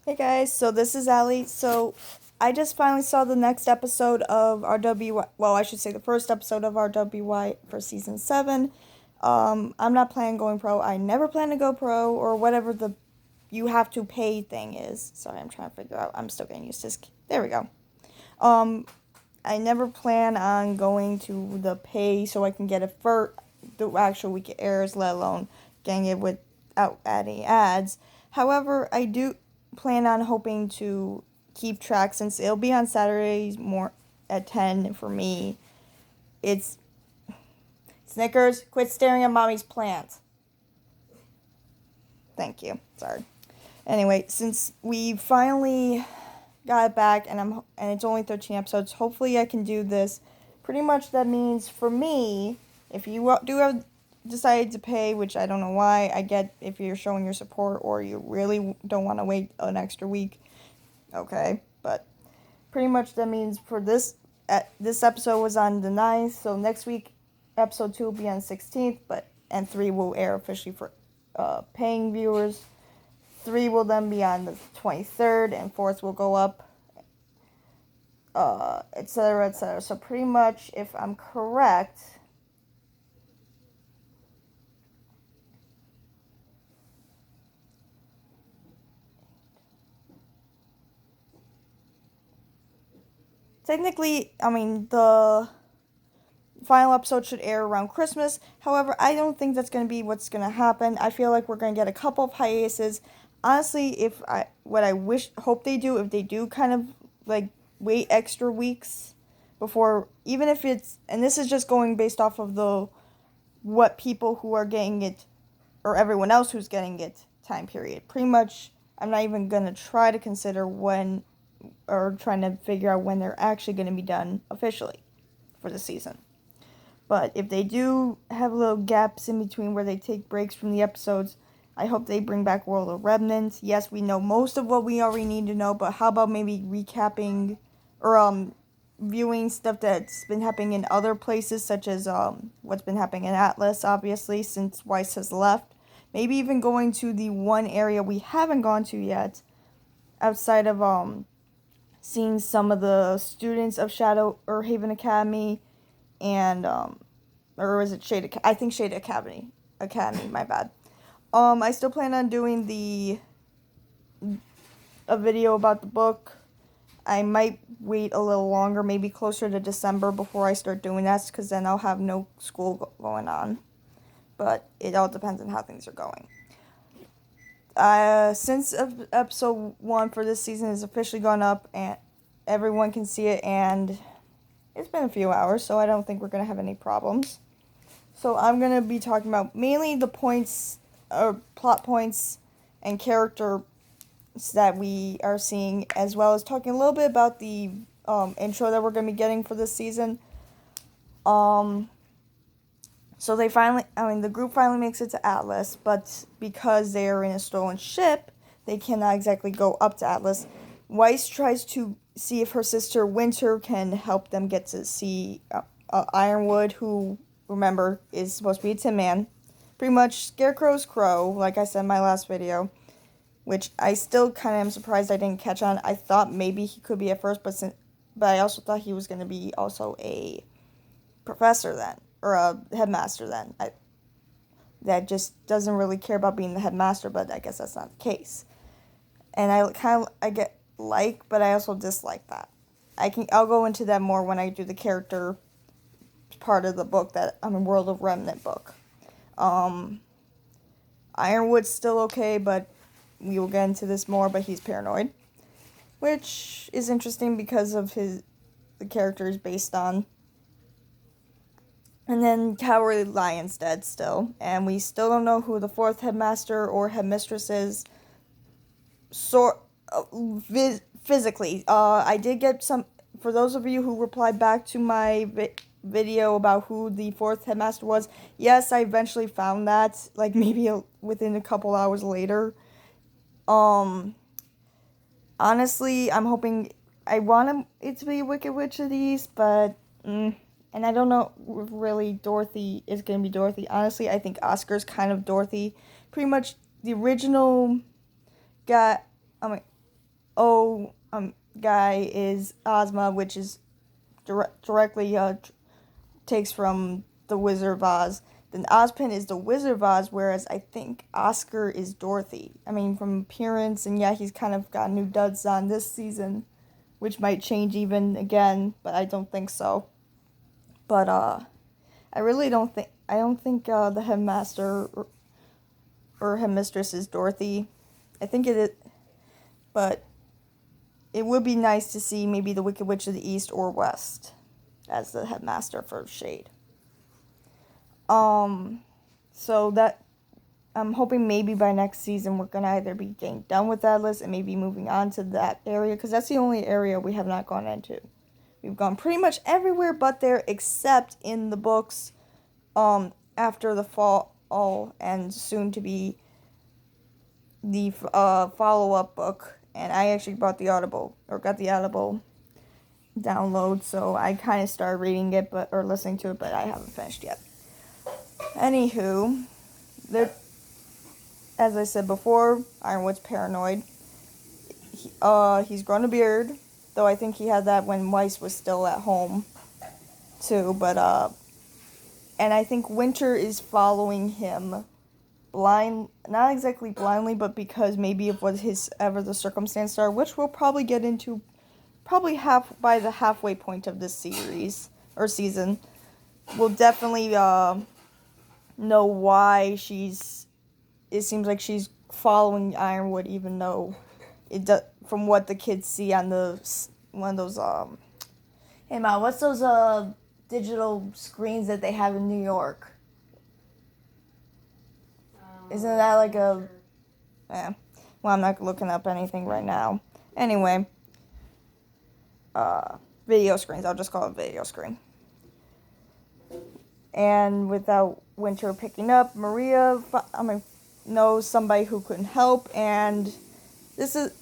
Hey guys, so this is Allie. So I just finally saw the next episode of RWY. Well, I should say the first episode of RWY for season 7. I'm not planning going pro. I never plan to go pro or whatever the you have to pay thing is. Sorry, I'm trying to figure out. I'm still getting used to this. There we go. Um, I never plan on going to the pay so I can get it for the actual week it airs, let alone getting it without adding ads. However, I do plan on hoping to keep track since it'll be on Saturdays more at 10 for me. It's Snickers, quit staring at mommy's plant. Thank you. Sorry. Anyway, since we finally got it back and it's only 13 episodes, hopefully I can do this. Pretty much that means for me, if you do have decided to pay, which I don't know why, I get if you're showing your support or you really don't want to wait an extra week, okay, but pretty much that means for this episode was on the 9th, so next week episode 2 will be on the 16th, and 3 will air officially for paying viewers. 3 will then be on the 23rd, and 4th will go up, etc., etc. So pretty much, if I'm correct, technically, I mean, the final episode should air around Christmas. However, I don't think that's going to be what's going to happen. I feel like we're going to get a couple of hiatuses. Honestly, hope they do, if they do kind of, like, wait extra weeks before, even if it's, and this is just going based off of what people who are getting it, or everyone else who's getting it, time period. Pretty much, I'm not even going to try to consider when, or trying to figure out when they're actually going to be done officially for the season. But if they do have little gaps in between where they take breaks from the episodes, I hope they bring back World of Remnants. Yes, we know most of what we already need to know, but how about maybe recapping or viewing stuff that's been happening in other places, such as what's been happening in Atlas, obviously, since Weiss has left. Maybe even going to the one area we haven't gone to yet, outside of seeing some of the students of Shadow or Haven Academy, and or is it Shade? I think Shade Academy. My bad. I still plan on doing a video about the book. I might wait a little longer, maybe closer to December before I start doing that, because then I'll have no school going on. But it all depends on how things are going. Since episode 1 for this season has officially gone up and everyone can see it, and it's been a few hours, so I don't think we're going to have any problems. So I'm going to be talking about mainly the points, or plot points, and character that we are seeing, as well as talking a little bit about the intro that we're going to be getting for this season. So the group finally makes it to Atlas, but because they are in a stolen ship, they cannot exactly go up to Atlas. Weiss tries to see if her sister Winter can help them get to see Ironwood, who, remember, is supposed to be a Tin Man. Pretty much Scarecrow's Crow, like I said in my last video, which I still kind of am surprised I didn't catch on. I thought maybe he could be at first, but I also thought he was going to be also a professor then, or a headmaster then. That just doesn't really care about being the headmaster, but I guess that's not the case. And but I also dislike that. I'll go into that more when I do the character part of the book, World of Remnant book. Ironwood's still okay, but we will get into this more, but he's paranoid, which is interesting because of the character is based on. And then Cowardly Lion's dead still, and we still don't know who the 4th headmaster or headmistress is. Physically, I did get some, for those of you who replied back to my video about who the 4th headmaster was, yes, I eventually found that, like, maybe within a couple hours later. Honestly, I'm hoping, I want it to be Wicked Witch of the East, but, and I don't know if really Dorothy is going to be Dorothy. Honestly, I think Oscar's kind of Dorothy. Pretty much the original O guy is Ozma, which is directly takes from the Wizard of Oz. Then Ozpin is the Wizard of Oz, whereas I think Oscar is Dorothy. I mean, from appearance, and yeah, he's kind of got new duds on this season, which might change even again, but I don't think so. But I really don't think the headmaster or headmistress is Dorothy. I think it is, but it would be nice to see maybe the Wicked Witch of the East or West as the headmaster for Shade. So that I'm hoping maybe by next season we're gonna either be getting done with that list and maybe moving on to that area, because that's the only area we have not gone into. We've gone pretty much everywhere but there, except in the books. After the fall and soon to be the follow-up book, and I actually got the Audible download, so I kind of started reading it or listening to it, but I haven't finished yet. Anywho, as I said before, Ironwood's paranoid. He's grown a beard, though I think he had that when Weiss was still at home too, but and I think Winter is following him not exactly blindly, but because maybe of what the circumstances are, which we'll probably get into by the halfway point of this series or season. We'll definitely know why it seems like she's following Ironwood, even though from what the kids see on one of those hey Ma, what's those digital screens that they have in New York? Isn't that like a... Yeah. Well, I'm not looking up anything right now. Anyway. Video screens. I'll just call it video screen. And without Winter picking up, Maria knows somebody who can help, and the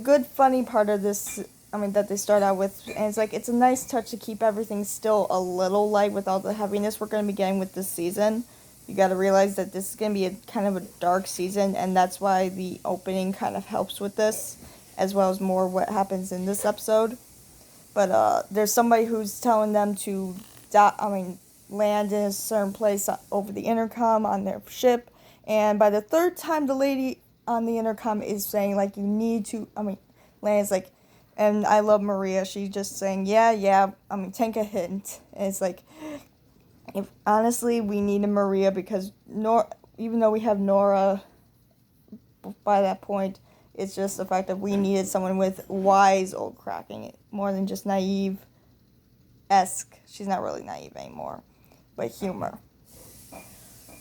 good funny part of this, that they start out with, and it's a nice touch to keep everything still a little light with all the heaviness we're going to be getting with this season. You got to realize that this is going to be kind of a dark season, and that's why the opening kind of helps with this, as well as more what happens in this episode. But there's somebody who's telling them to land in a certain place over the intercom on their ship, and by the third time the lady on the intercom is saying, like, you need to, Land's like, and I love Maria, she's just saying, yeah, take a hint, and it's like, honestly, we need a Maria, because even though we have Nora by that point, it's just the fact that we needed someone with wise old cracking, more than just naive-esque. She's not really naive anymore, but humor.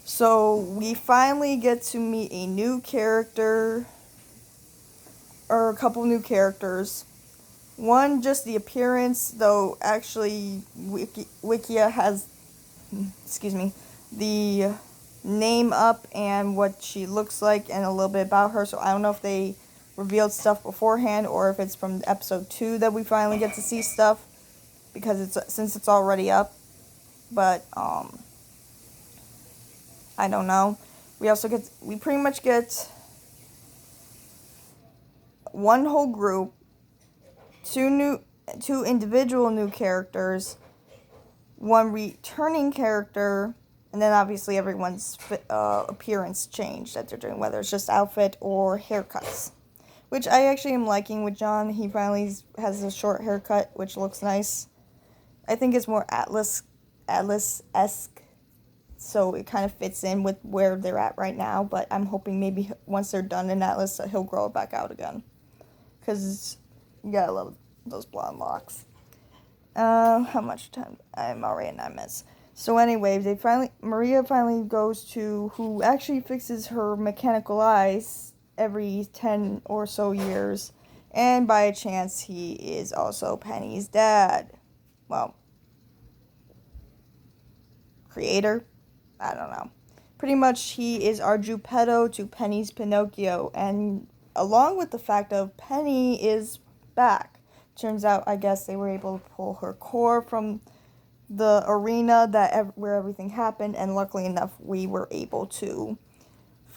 So we finally get to meet a new character, or a couple new characters. One, just the appearance, though actually Wikia has the name up and what she looks like and a little bit about her, so I don't know if they revealed stuff beforehand or if it's from episode 2 that we finally get to see stuff, because since it's already up, but I don't know. We pretty much get one whole group, two individual new characters, one returning character, and then obviously everyone's appearance change that they're doing, whether it's just outfit or haircuts, which I actually am liking with John. He finally has a short haircut, which looks nice. I think it's more Atlas-esque, so it kind of fits in with where they're at right now, but I'm hoping maybe once they're done in Atlas, he'll grow it back out again, because you gotta love those blonde locks. How much time? I'm already at 9 minutes. So anyway, Maria finally goes to who actually fixes her mechanical eyes every 10 or so years, and by a chance, he is also Penny's dad. Well, creator? I don't know. Pretty much, he is our Geppetto to Penny's Pinocchio, and along with the fact of Penny is back. Turns out, I guess they were able to pull her core from the arena where everything happened, and luckily enough, we were able to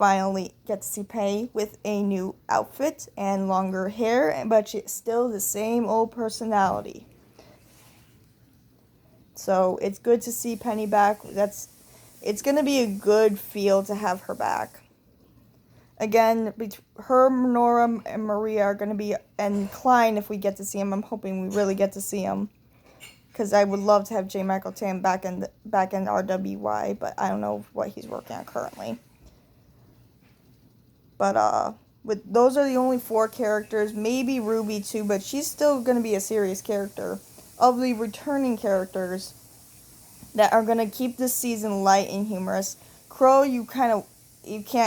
finally get to see Penny with a new outfit and longer hair, but she's still the same old personality. So it's good to see Penny back. It's going to be a good feel to have her back. Again, her, Nora, and Maria are going to be, and Klein, if we get to see him. I'm hoping we really get to see him, because I would love to have J. Michael Tam back in RWY, but I don't know what he's working on currently. But those are the only 4 characters, maybe Rwby too, but she's still going to be a serious character. Of the returning characters that are going to keep this season light and humorous, Crow, you can't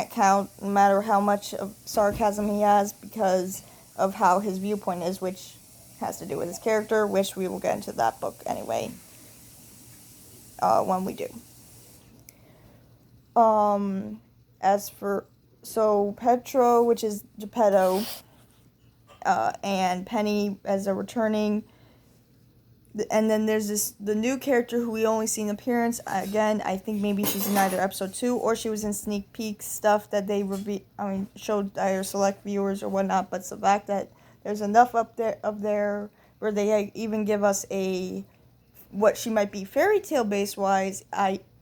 count, no matter how much of sarcasm he has, because of how his viewpoint is, which has to do with his character, which we will get into that book anyway, when we do. So Petro, which is Geppetto, and Penny as a returning, and then there's the new character who we only see in appearance. Again, I think maybe she's in either episode 2 or she was in sneak peek stuff that they showed either select viewers or whatnot. But it's the fact that there's enough up there where they even give us what she might be fairy tale base wise.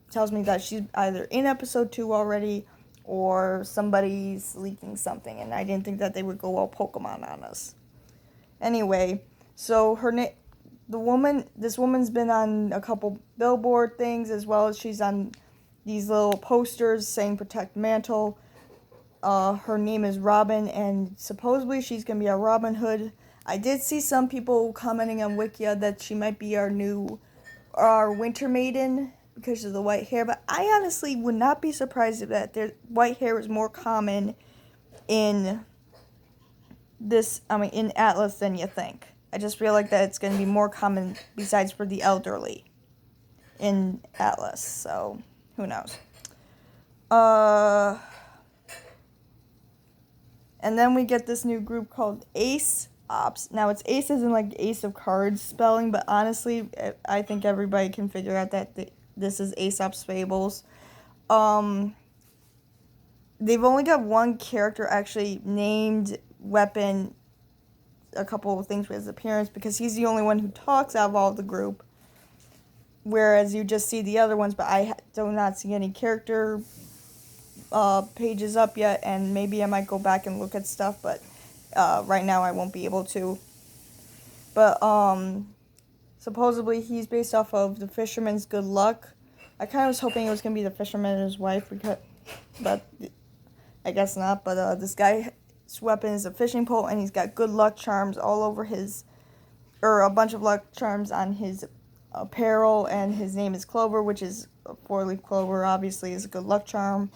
Tells me that she's either in episode 2 already, or somebody's leaking something, and I didn't think that they would go all Pokemon on us. Anyway, so this woman's been on a couple billboard things, as well as she's on these little posters saying "Protect Mantle." Her name is Robin, and supposedly she's gonna be our Robin Hood. I did see some people commenting on Wikia that she might be our Winter Maiden, because of the white hair, but I honestly would not be surprised if that white hair is more common in in Atlas than you think. I just feel like that it's going to be more common, besides for the elderly, in Atlas, so who knows. And then we get this new group called Ace Ops. Now, it's Ace as in like Ace of Cards spelling, but honestly, I think everybody can figure out that this is Aesop's Fables. They've only got one character actually named Weapon a couple of things with his appearance, because he's the only one who talks out of all the group, whereas you just see the other ones, but I do not see any character pages up yet, and maybe I might go back and look at stuff, but right now I won't be able to. But supposedly he's based off of the Fisherman's Good Luck. I kind of was hoping it was going to be the fisherman and his wife, but I guess not. But this guy's weapon is a fishing pole, and he's got good luck charms all over a bunch of luck charms on his apparel, and his name is Clover, which is a 4-leaf clover, obviously is a good luck charm.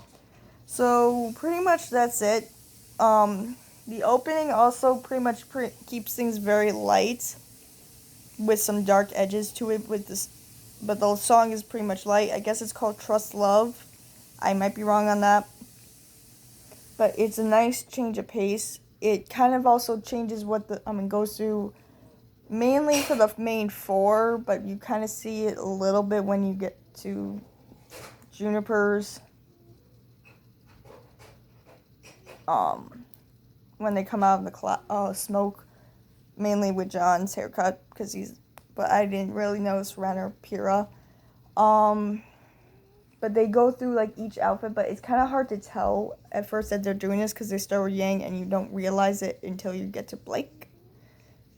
So pretty much that's it. The opening also pretty much keeps things very light, with some dark edges to it but the song is pretty much light. I guess it's called Trust Love. I might be wrong on that. But it's a nice change of pace. It kind of also changes goes through mainly for the main 4, but you kind of see it a little bit when you get to Juniper's. When they come out of the smoke, mainly with John's haircut, but I didn't really notice Ren or Pyrrha. But they go through like each outfit, but it's kind of hard to tell at first that they're doing this, because they start with Yang and you don't realize it until you get to Blake,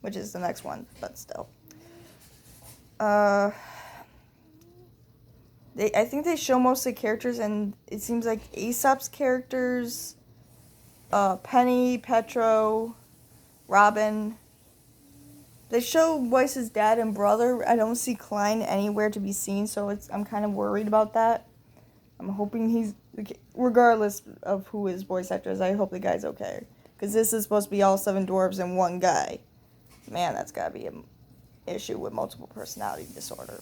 which is the next one, but still. I think they show most of the characters, and it seems like Aesop's characters, Penny, Petro, Robin. They show Weiss's dad and brother. I don't see Klein anywhere to be seen, so I'm kind of worried about that. I'm hoping regardless of who his voice actor is, I hope the guy's okay. Because this is supposed to be all 7 dwarves and one guy. Man, that's gotta be an issue with multiple personality disorder.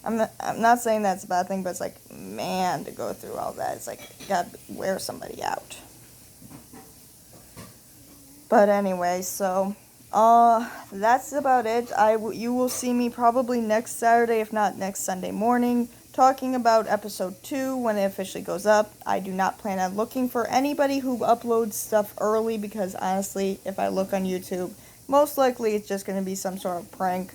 I'm not saying that's a bad thing, but it's like, man, to go through all that, it's like, you gotta wear somebody out. But anyway, so that's about it. You will see me probably next Saturday, if not next Sunday morning, talking about episode 2 when it officially goes up. I do not plan on looking for anybody who uploads stuff early because honestly, if I look on YouTube, most likely it's just going to be some sort of prank.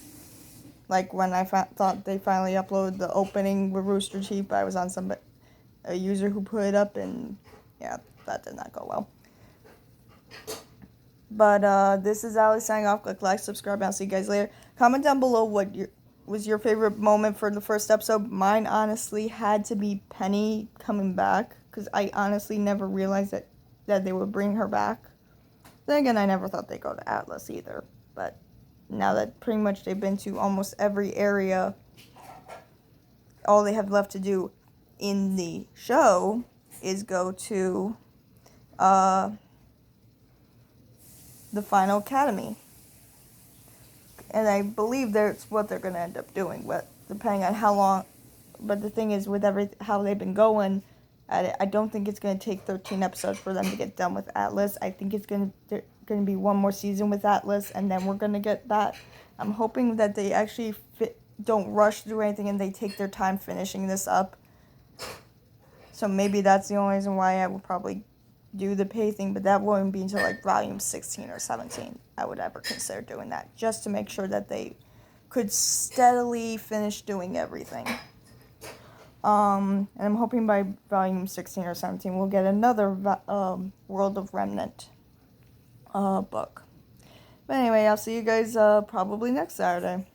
Like when I thought they finally uploaded the opening with Rooster Teeth, but I was on a user who put it up, and yeah, that did not go well. But this is Alex signing off. Click like, subscribe, and I'll see you guys later. Comment down below what was your favorite moment for the first episode. Mine honestly had to be Penny coming back, because I honestly never realized that they would bring her back. Then again, I never thought they'd go to Atlas either, but now that pretty much they've been to almost every area, all they have left to do in the show is go to the final academy. And I believe that's what they're going to end up doing, but depending on how long. But the thing is, with how they've been going at it, I don't think it's going to take 13 episodes for them to get done with Atlas. I think it's going to be one more season with Atlas, and then we're going to get that. I'm hoping that they actually don't rush through anything and they take their time finishing this up. So maybe that's the only reason why I will probably do the pay thing, but that won't be until like volume 16 or 17 I would ever consider doing that, just to make sure that they could steadily finish doing everything. And I'm hoping by volume 16 or 17 we'll get another World of Remnant book. But anyway, I'll see you guys probably next Saturday.